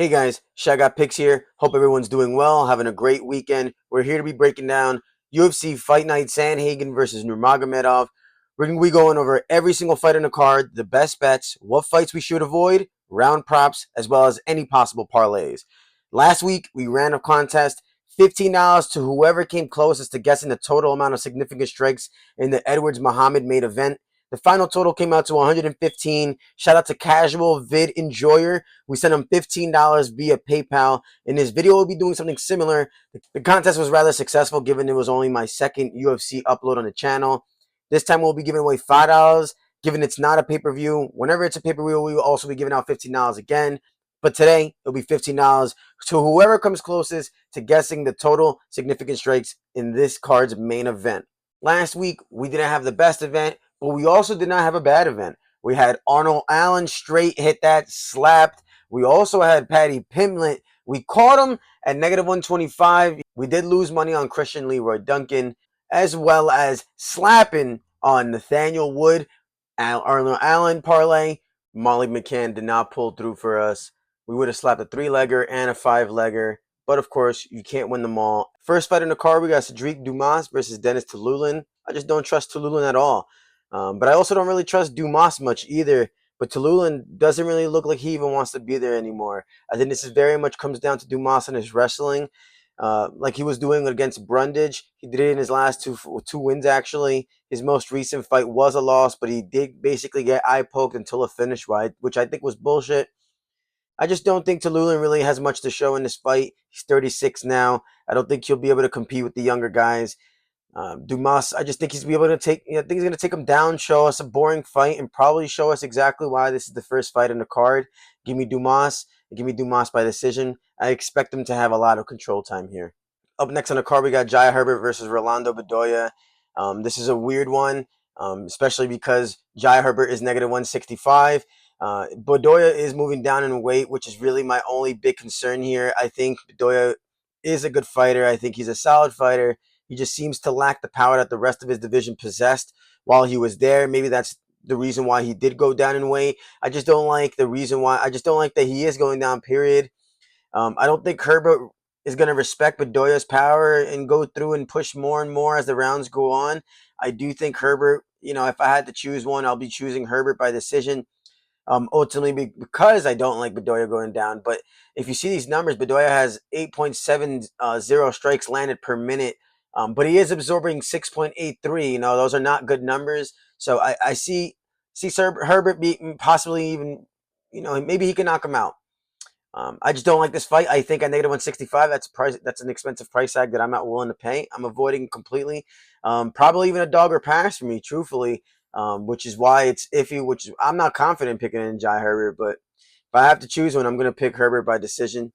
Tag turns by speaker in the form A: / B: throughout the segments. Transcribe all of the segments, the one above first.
A: Hey guys, Shy Got Picks here. Hope everyone's doing well, having a great weekend. We're here to be breaking down UFC Fight Night Sandhagen versus Nurmagomedov. We're going to be going over every single fight on the card, the best bets, what fights we should avoid, round props, as well as any possible parlays. Last week, we ran a contest, $15 to whoever came closest to guessing the total amount of significant strikes in the Edwards Muhammad main event. The final total came out to 115. Shout out to Casual Vid Enjoyer. We sent him $15 via PayPal. In this video, we'll be doing something similar. The contest was rather successful given it was only my second UFC upload on the channel. This time we'll be giving away $5, given it's not a pay-per-view. Whenever it's a pay-per-view, we will also be giving out $15 again. But today, it'll be $15 to whoever comes closest to guessing the total significant strikes in this card's main event. Last week, we didn't have the best event, but we also did not have a bad event. We had Arnold Allen straight hit that, slapped. We also had Paddy Pimblett. We caught him at negative 125. We did lose money on Christian Leroy Duncan, as well as slapping on Nathaniel Wood. Arnold Allen parlay. Molly McCann did not pull through for us. We would have slapped a 3-legger and a 5-legger. But of course, you can't win them all. First fight in the card, we got Cedric Dumas versus Dennis Tululin. I just don't trust Tululin at all. But I also don't really trust Dumas much either. But Tululin doesn't really look like he even wants to be there anymore. I think this is very much comes down to Dumas and his wrestling. Like he was doing against Brundage. He did it in his last two wins, actually. His most recent fight was a loss, but he did basically get eye poked until a finish, right? Which I think was bullshit. I just don't think Tululin really has much to show in this fight. He's 36 now. I don't think he'll be able to compete with the younger guys. Dumas, I just think he's be able to take. I think he's going to take him down, show us a boring fight, and probably show us exactly why this is the first fight in the card. Give me Dumas. Give me Dumas by decision. I expect him to have a lot of control time here. Up next on the card, we got Jai Herbert versus Rolando Bedoya. This is a weird one, especially because Jai Herbert is negative 165. Bedoya is moving down in weight, which is really my only big concern here. I think Bedoya is a good fighter. I think he's a solid fighter. He just seems to lack the power that the rest of his division possessed while he was there. Maybe that's the reason why he did go down in weight. I just don't like the reason why. I just don't like that he is going down, period. I don't think Herbert is going to respect Bedoya's power and go through and push more and more as the rounds go on. I do think Herbert, if I had to choose one, I'll be choosing Herbert by decision. Ultimately, because I don't like Bedoya going down. But if you see these numbers, Bedoya has 8.70 strikes landed per minute, but he is absorbing 6.83. Those are not good numbers. So I see Herbert possibly even, maybe he can knock him out. I just don't like this fight. I think at negative 165, that's an expensive price tag that I'm not willing to pay. I'm avoiding completely. Probably even a dog or pass for me, truthfully, which is why it's iffy, which I'm not confident picking in Jai Herbert. But if I have to choose one, I'm going to pick Herbert by decision.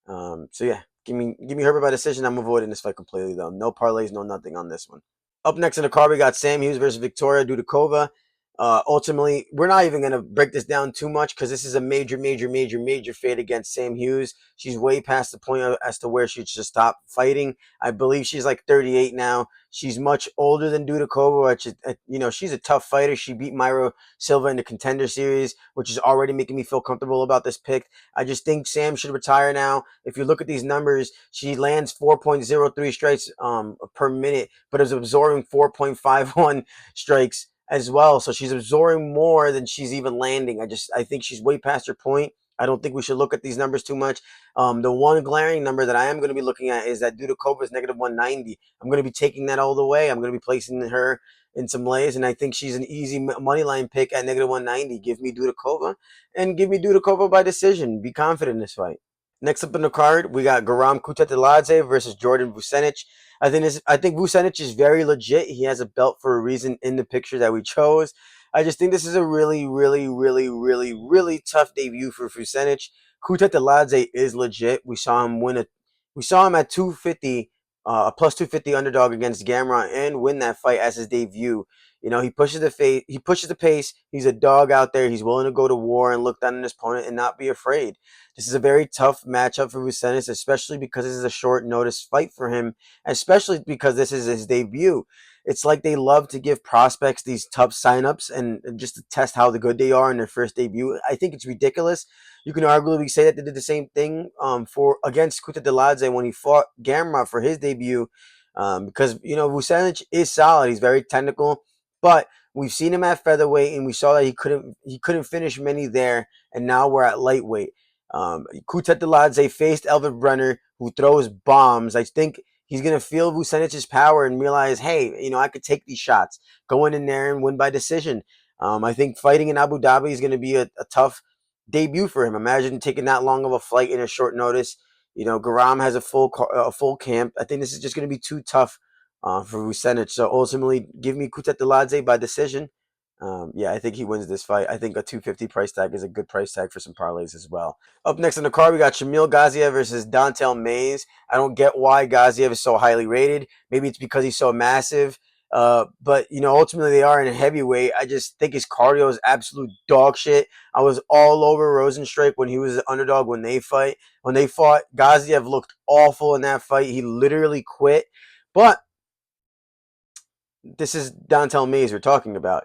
A: So yeah, give me Herbert by decision. I'm avoiding this fight completely, though. No parlays, no nothing on this one. Up next in the card, we got Sam Hughes versus Victoria Dudakova. Ultimately, we're not even going to break this down too much because this is a major fade against Sam Hughes. She's way past the point as to where she should stop fighting. I believe she's like 38 now. She's much older than Dudakova, which is, she's a tough fighter. She beat Myra Silva in the Contender Series, which is already making me feel comfortable about this pick. I just think Sam should retire now. If you look at these numbers, she lands 4.03 strikes per minute, but is absorbing 4.51 strikes as well. So she's absorbing more than she's even landing. I think she's way past her point. I don't think we should look at these numbers too much. The one glaring number that I am going to be looking at is that Dudakova is negative 190. I'm going to be taking that all the way. I'm going to be placing her in some lays, and I think she's an easy money line pick at negative 190. Give me Dudakova, and give me Dudakova by decision. Be confident in this fight. Next up in the card, we got Garam Kutateladze versus Jordan Vucenic. I think Vucenic is very legit. He has a belt for a reason in the picture that we chose. I just think this is a really tough debut for Vucenic. Kutateladze is legit. We saw him at 250, a plus 250 underdog against Gamrot and win that fight as his debut. He pushes the pace. He's a dog out there. He's willing to go to war and look down on his opponent and not be afraid. This is a very tough matchup for Vucenic, especially because this is a short notice fight for him, especially because this is his debut. It's like they love to give prospects these tough signups and just to test how good they are in their first debut. I think it's ridiculous. You can arguably say that they did the same thing for against Kuta Deladze when he fought Gamrot for his debut, because Vucenic is solid. He's very technical, but we've seen him at featherweight, and we saw that he couldn't finish many there, and now we're at lightweight. Kuta Deladze faced Elvin Brenner, who throws bombs. I think he's going to feel Vucenic's power and realize, hey, I could take these shots, go in there and win by decision. I think fighting in Abu Dhabi is going to be a tough debut for him. Imagine taking that long of a flight in a short notice. Garam has a full camp. I think this is just going to be too tough for Vucenic. So ultimately, give me Kutet Deladze by decision. Yeah, I think he wins this fight. I think a 250 price tag is a good price tag for some parlays as well. Up next on the card, we got Shamil Gaziev versus Dontel Mays. I don't get why Gaziev is so highly rated. Maybe it's because he's so massive. But ultimately they are in a heavyweight. I just think his cardio is absolute dog shit. I was all over Rosenstrike when he was an underdog when they fought. Gaziev looked awful in that fight. He literally quit. But this is Dontel Mays we're talking about.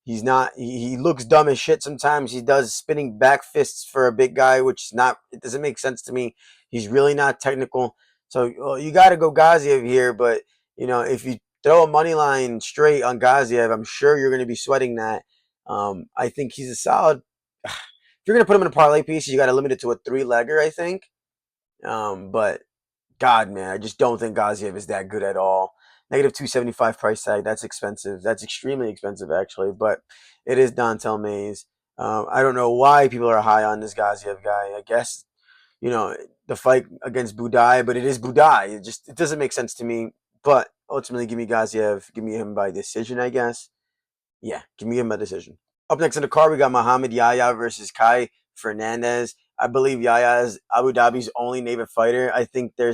A: He's not. He looks dumb as shit sometimes. He does spinning back fists for a big guy, which is not. It doesn't make sense to me. He's really not technical. So you got to go Gaziev here. But if you throw a money line straight on Gaziev, I'm sure you're going to be sweating that. I think he's a solid. If you're going to put him in a parlay piece, you got to limit it to a 3-legger, I think. But God, man, I just don't think Gaziev is that good at all. Negative 275 price tag. That's expensive. That's extremely expensive, actually. But it is Dontel Mays. I don't know why people are high on this Gaziev guy. I guess the fight against Budai, but it is Budai. It doesn't make sense to me. But ultimately, give me Gaziev. Give me him by decision, I guess. Yeah, give me him by decision. Up next in the card, we got Muhammad Yahya versus Kai Fernandez. I believe Yahya is Abu Dhabi's only native fighter. I think I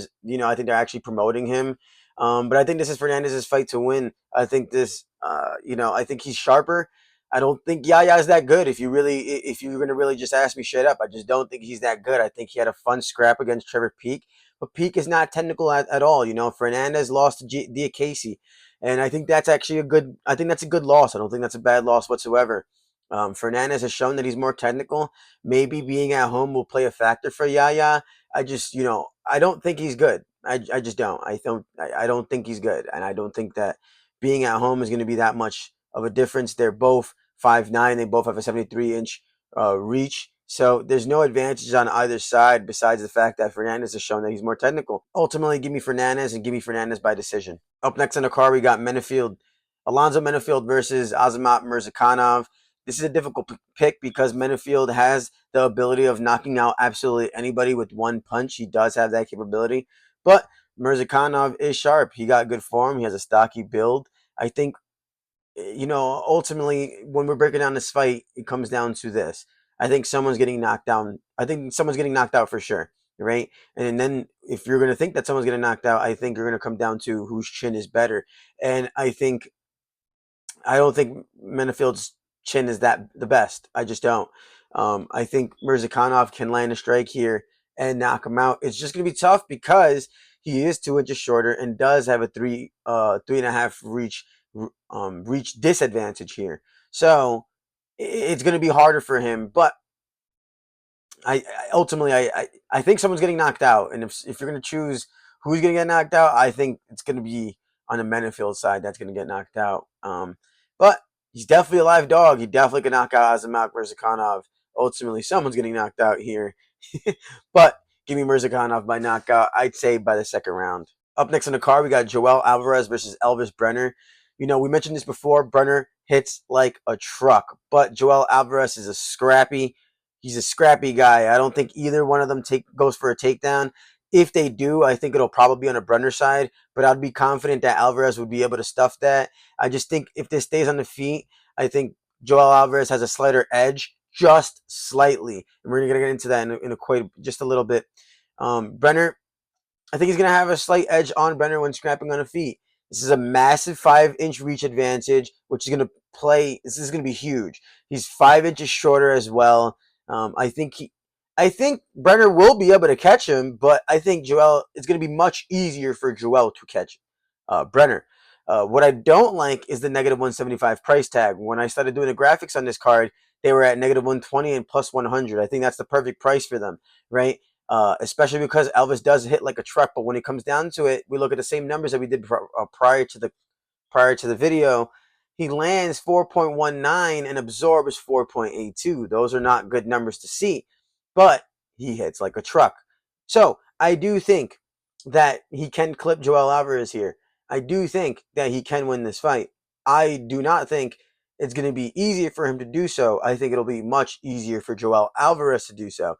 A: think they're actually promoting him. But I think this is Fernandez's fight to win. I think I think he's sharper. I don't think Yahya is that good. If you're gonna really just ask me straight up, I just don't think he's that good. I think he had a fun scrap against Trevor Peek, but Peek is not technical at all. Fernandez lost to Dia Casey, and I think that's actually a good. I think that's a good loss. I don't think that's a bad loss whatsoever. Fernandez has shown that he's more technical. Maybe being at home will play a factor for Yaya. I don't think he's good. I just don't. I don't think he's good, and I don't think that being at home is going to be that much of a difference. They're both 5'9". They both have a 73-inch reach. So there's no advantages on either side besides the fact that Fernandez has shown that he's more technical. Ultimately, give me Fernandez and give me Fernandez by decision. Up next on the card, we got Alonzo Menefield versus Azamat Mirzakhanov. This is a difficult pick because Menefield has the ability of knocking out absolutely anybody with one punch. He does have that capability. But Mirzakhanov is sharp. He got good form. He has a stocky build. I think ultimately, when we're breaking down this fight, it comes down to this. I think someone's getting knocked down. I think someone's getting knocked out for sure, right? And then if you're going to think that someone's getting knocked out, I think you're going to come down to whose chin is better. And I don't think Menefield's chin is that the best. I just don't. I think Mirzakhanov can land a strike here and knock him out. It's just going to be tough because he is 2 inches shorter and does have a 3.5 reach disadvantage here. So it's going to be harder for him. But I think someone's getting knocked out, and if you're going to choose who's going to get knocked out, I think it's going to be on the Menefield side that's going to get knocked out. But he's definitely a live dog. He definitely can knock out Azamat Mirzakhanov. Ultimately, someone's getting knocked out here. But give me Mirzakhanov by knockout. I'd say by the second round. Up next on the card, we got Joel Alvarez versus Elvis Brenner. We mentioned this before. Brenner hits like a truck, but Joel Alvarez is he's a scrappy guy. I don't think either one of them goes for a takedown. If they do, I think it'll probably be on the Brenner side, but I'd be confident that Alvarez would be able to stuff that. I just think if this stays on the feet, I think Joel Alvarez has a slighter edge, just slightly. And we're going to get into that in quite just a little bit. Brenner, I think he's going to have a slight edge on Brenner when scrapping on the feet. This is a massive 5-inch reach advantage, which is going to play. This is going to be huge. He's 5 inches shorter as well. I think Brenner will be able to catch him, but I think it's going to be much easier for Joel to catch Brenner. What I don't like is the negative 175 price tag. When I started doing the graphics on this card, they were at negative 120 and plus 100. I think that's the perfect price for them, right? Especially because Elvis does hit like a truck. But when it comes down to it, we look at the same numbers that we did prior to the video. He lands 4.19 and absorbs 4.82. Those are not good numbers to see, but he hits like a truck. So I do think that he can clip Joel Alvarez here. I do think that he can win this fight. I do not think it's going to be easier for him to do so. I think it'll be much easier for Joel Alvarez to do so.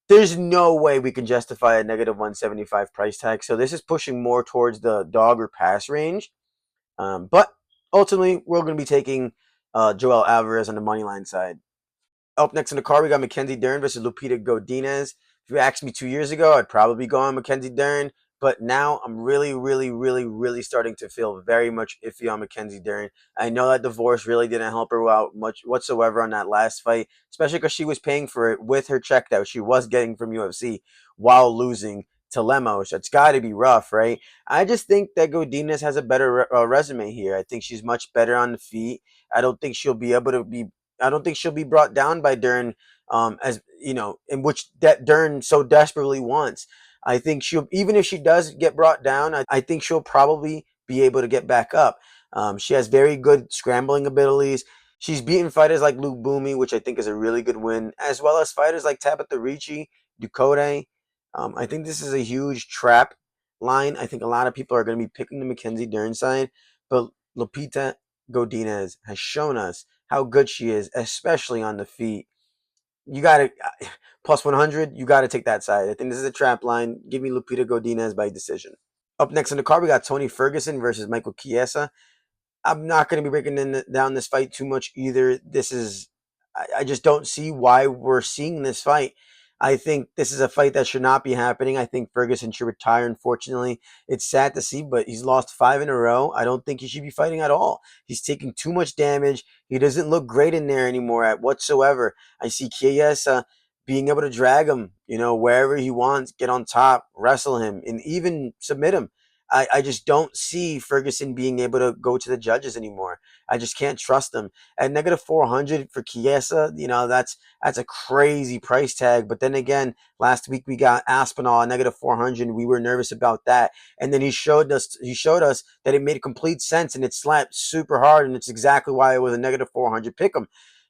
A: There's no way we can justify a negative 175 price tag. So this is pushing more towards the dog or pass range. But ultimately, we're going to be taking Joel Alvarez on the money line side. Up next in the card, we got Mackenzie Dern versus Lupita Godinez. If you asked me 2 years ago, I'd probably go on Mackenzie Dern. But now I'm really starting to feel very much iffy on Mackenzie Dern. I know that divorce really didn't help her out much whatsoever on that last fight, especially because she was paying for it with her check that she was getting from UFC while losing to Lemos. That's got to be rough, right? I just think that Godinez has a better resume here. I think she's much better on the feet. I don't think she'll be able to be I don't think she'll be brought down by Dern, as you know, in which that Dern so desperately wants. I think she'll, even if she does get brought down, I think she'll probably be able to get back up. She has very good scrambling abilities. She's beaten fighters like Luke Boomy, which I think is a really good win, as well as fighters like Tabitha Ricci, Ducote. I think this is a huge trap line. I think a lot of people are going to be picking the Mackenzie Dern side, but Lupita Godinez has shown us how good she is, especially on the feet. You got to plus 100. You got to take that side. I think this is a trap line. Give me Lupita Godinez by decision. Up next in the card, we got Tony Ferguson versus Michael Chiesa. I'm not going to be breaking down this fight too much either. I just don't see why we're seeing this fight. I think this is a fight that should not be happening. I think Ferguson should retire, unfortunately. It's sad to see, but he's lost 5 in a row. I don't think he should be fighting at all. He's taking too much damage. He doesn't look great in there anymore at whatsoever. I see Chiesa being able to drag him, wherever he wants, get on top, wrestle him, and even submit him. I just don't see Ferguson being able to go to the judges anymore. I just can't trust them. At negative 400 for Chiesa, that's a crazy price tag. But then again, last week we got Aspinall at negative 400. We were nervous about that. And then he showed us that it made complete sense and it slapped super hard. And it's exactly why it was a negative 400 pick 'em.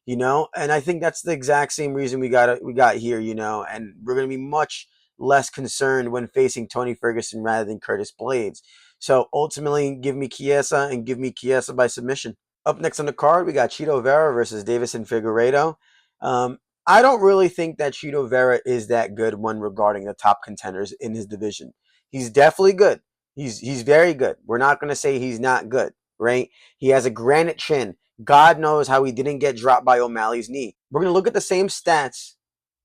A: And I think that's the exact same reason we got here, and we're going to be much less concerned when facing Tony Ferguson rather than Curtis Blades. So ultimately, give me Chiesa and give me Chiesa by submission. Up next on the card, we got Chito Vera versus Davison Figueiredo. I don't really think that Chito Vera is that good when regarding the top contenders in his division. He's definitely good. He's very good. We're not going to say he's not good, right? He has a granite chin. God knows how he didn't get dropped by O'Malley's knee. We're going to look at the same stats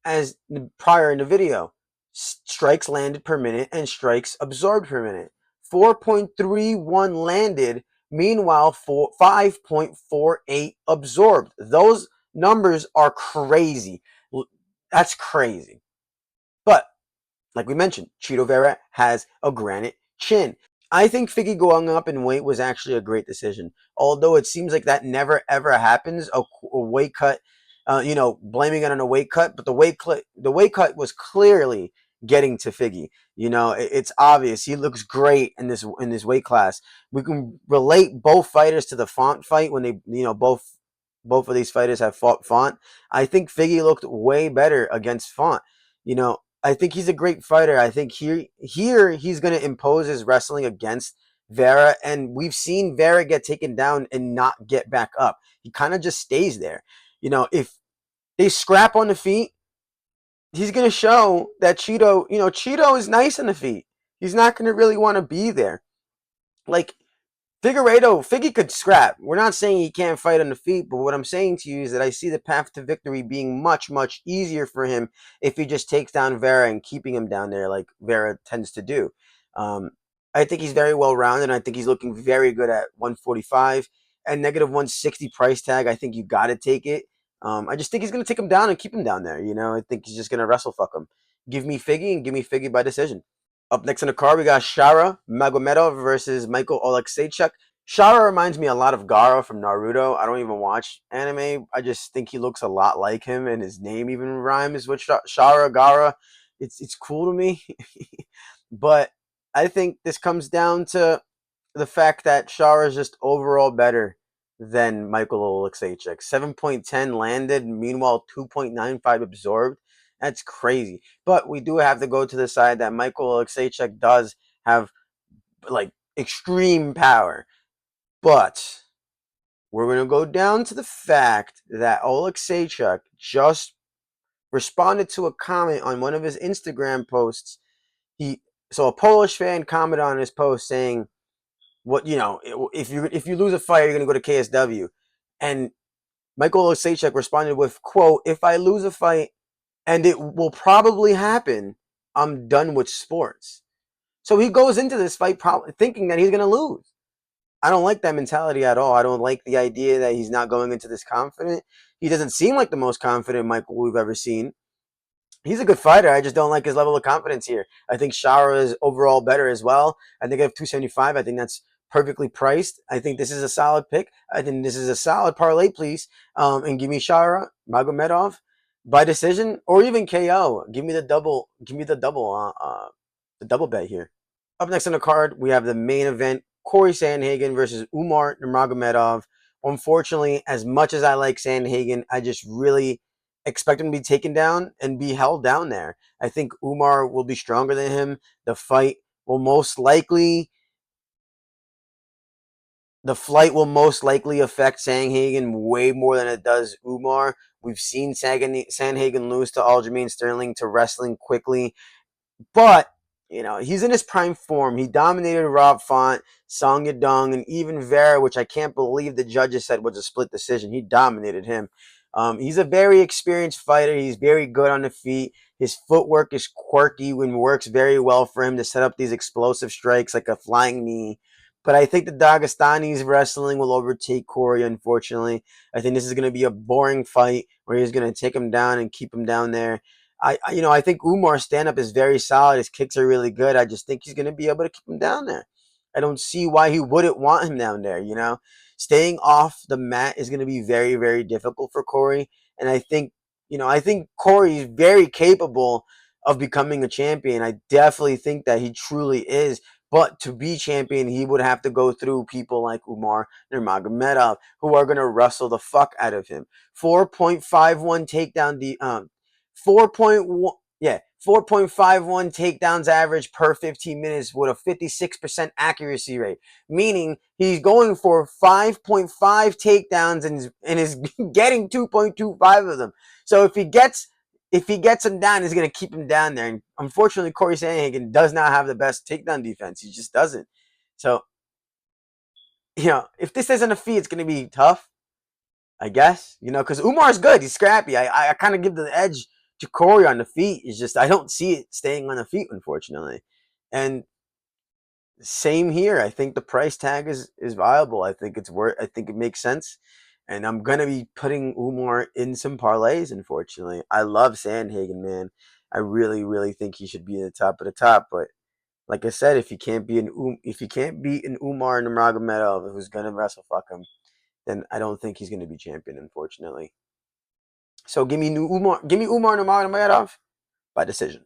A: as prior in the video. Strikes landed per minute and strikes absorbed per minute. 4.31 landed, meanwhile 5.48 absorbed. Those numbers are crazy. That's crazy. But like we mentioned, Chito Vera has a granite chin. I think Figgy going up in weight was actually a great decision. Although it seems like that never ever happens, a weight cut, blaming it on a weight cut, but the weight cut was clearly getting to Figgy. It's obvious he looks great in this weight class. We can relate both fighters to the Font fight when they, both of these fighters have fought Font. I think Figgy looked way better against Font. I think he's a great fighter. I think here he's going to impose his wrestling against Vera, and we've seen Vera get taken down and not get back up. He kind of just stays there. If they scrap on the feet, he's going to show that Chito is nice on the feet. He's not going to really want to be there. Like, Figgy could scrap. We're not saying he can't fight on the feet, but what I'm saying to you is that I see the path to victory being much, much easier for him if he just takes down Vera and keeping him down there like Vera tends to do. I think he's very well-rounded, and I think he's looking very good at 145. And negative 160 price tag, I think you got to take it. I just think he's going to take him down and keep him down there. I think he's just going to wrestle fuck him. Give me Figgy and give me Figgy by decision. Up next in the card, we got Shara Magomedov versus Michael Oleksiejczuk. Shara reminds me a lot of Gaara from Naruto. I don't even watch anime. I just think he looks a lot like him, and his name even rhymes with Shara Gaara. It's cool to me, but I think this comes down to the fact that Shara is just overall better than Michael Oleksiejczuk. 7.10 landed, meanwhile 2.95 absorbed. That's crazy. But we do have to go to the side that Michael Oleksiejczuk does have like extreme power. But we're going to go down to the fact that Oleksiejczuk just responded to a comment on one of his Instagram posts. A Polish fan commented on his post saying, "What if you lose a fight, you're going to go to KSW," and Michael Oleksiejczuk responded with, "quote If I lose a fight, and it will probably happen, I'm done with sports." So he goes into this fight thinking that he's going to lose. I don't like that mentality at all. I don't like the idea that he's not going into this confident. He doesn't seem like the most confident Michael we've ever seen. He's a good fighter. I just don't like his level of confidence here. I think Shara is overall better as well. I think I have 275. I think that's perfectly priced. I think this is a solid pick. I think this is a solid parlay, please. And give me Shara Magomedov by decision or even KO. Give me the double. Give me the double. The double bet here. Up next on the card, we have the main event: Corey Sandhagen versus Umar Nurmagomedov. Unfortunately, as much as I like Sandhagen, I just really expect him to be taken down and be held down there. I think Umar will be stronger than him. The flight will most likely affect Sandhagen way more than it does Umar. We've seen Sandhagen lose to Aljamain Sterling to wrestling quickly. But, he's in his prime form. He dominated Rob Font, Song Yadong, and even Vera, which I can't believe the judges said was a split decision. He dominated him. He's a very experienced fighter. He's very good on the feet. His footwork is quirky and works very well for him to set up these explosive strikes like a flying knee. But I think the Dagestani's wrestling will overtake Corey, unfortunately. I think this is going to be a boring fight where he's going to take him down and keep him down there. I think Umar's stand up is very solid. His kicks are really good. I just think he's going to be able to keep him down there. I don't see why he wouldn't want him down there. Staying off the mat is going to be very, very difficult for Corey. And I think Corey is very capable of becoming a champion. I definitely think that he truly is. But to be champion, he would have to go through people like Umar Nurmagomedov, who are going to wrestle the fuck out of him. 4.51 takedown 4.1 yeah, 4.51 takedowns average per 15 minutes with a 56% accuracy rate, meaning he's going for 5.5 takedowns and is getting 2.25 of them. So if he gets him down, he's going to keep him down there. And unfortunately, Corey Sandhagen does not have the best takedown defense. He just doesn't. So, if this isn't a fee, it's going to be tough, I guess, because Umar's good. He's scrappy. I kind of give the edge to Corey on the feet. It's just I don't see it staying on the feet, unfortunately. And same here. I think the price tag is viable. I think it's worth. I think it makes sense. And I'm gonna be putting Umar in some parlays. Unfortunately, I love Sandhagen, man. I really, really think he should be in the top of the top. But like I said, if he can't beat an Umar Nurmagomedov who's gonna wrestle fuck him, then I don't think he's going to be champion, unfortunately. So give me Umar Nurmagomedov by decision.